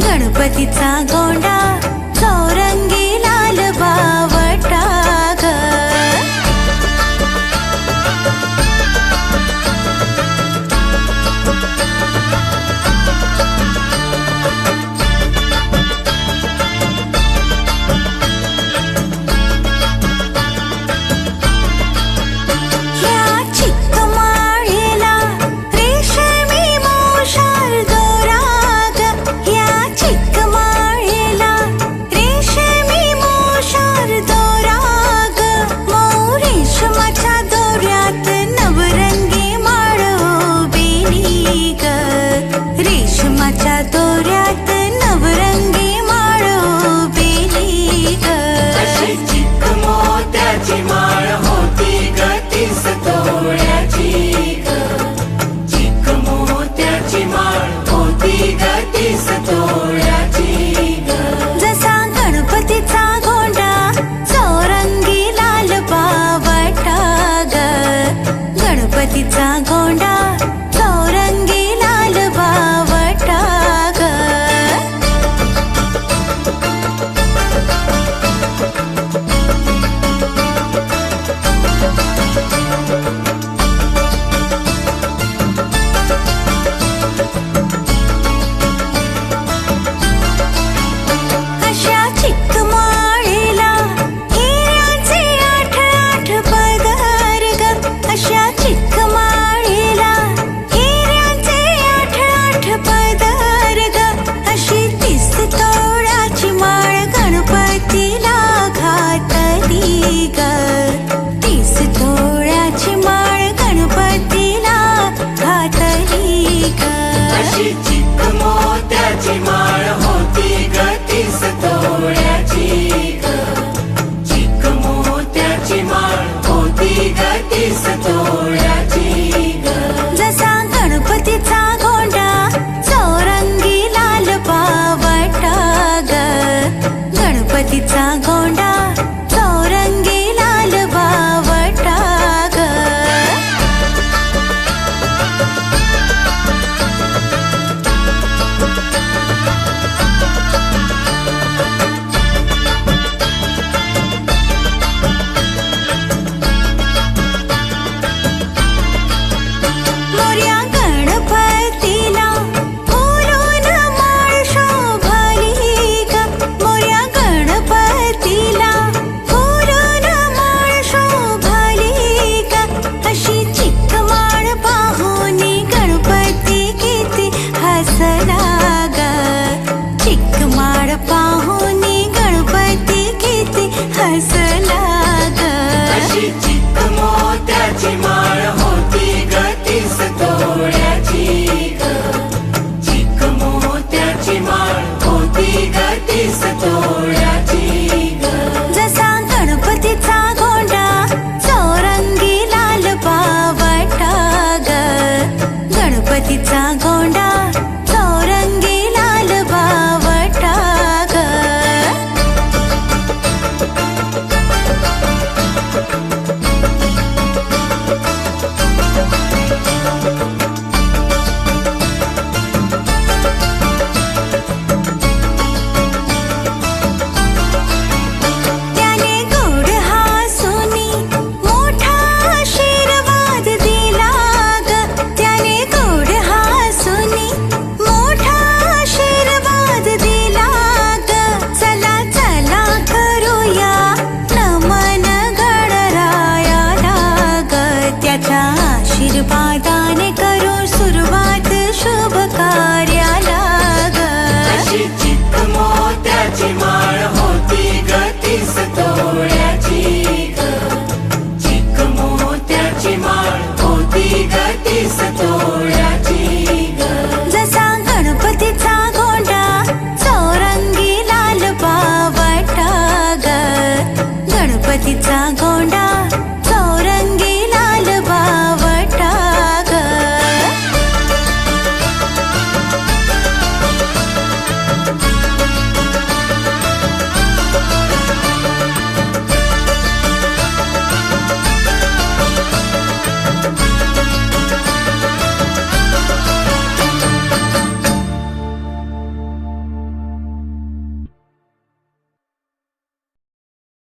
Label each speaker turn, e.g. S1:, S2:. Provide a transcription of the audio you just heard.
S1: गणपतीचा गोंडा चौरंगी लाल बावटा ग। ह्या चिक्कमाळीला रेशमी मोशार दोरा ग। ह्या चिक्कमाळीला रेशमी मोशार दोरा ग। मऊ रेशमाच्या दोऱ्यात नवरंगी माळ उभेली ग। रेशमाच्या दोऱ्यात नवरंगी माळ उभेली ग।
S2: अशी चिक्क मोत्याची माळ होती ग 30 तोळ्याची ग। चिक्क मोत्याची माळ होती ग 30 तोळ्याची ग।
S1: जसा गणपतीचा गोंडा चौरंगी लाल बावटा ग। गणपतीचा गोंडा चौरंगी लाल बावटा ग। अशा चिक्कमाळीला हिऱ्याचे 8 पदर ग। अशा चिक्कमाळीला हिऱ्याचे 8 पदर ग। अशी 30 तोळ्याची माळ गणपतीला घातली ग। 30 तोळ्याची माळ गणपतीला घातली ग।
S2: अशी चिक्क मोत्याची माळ होती ग 30 तोळ्याची ग। चिक्क मोत्याची माळ होती ग 30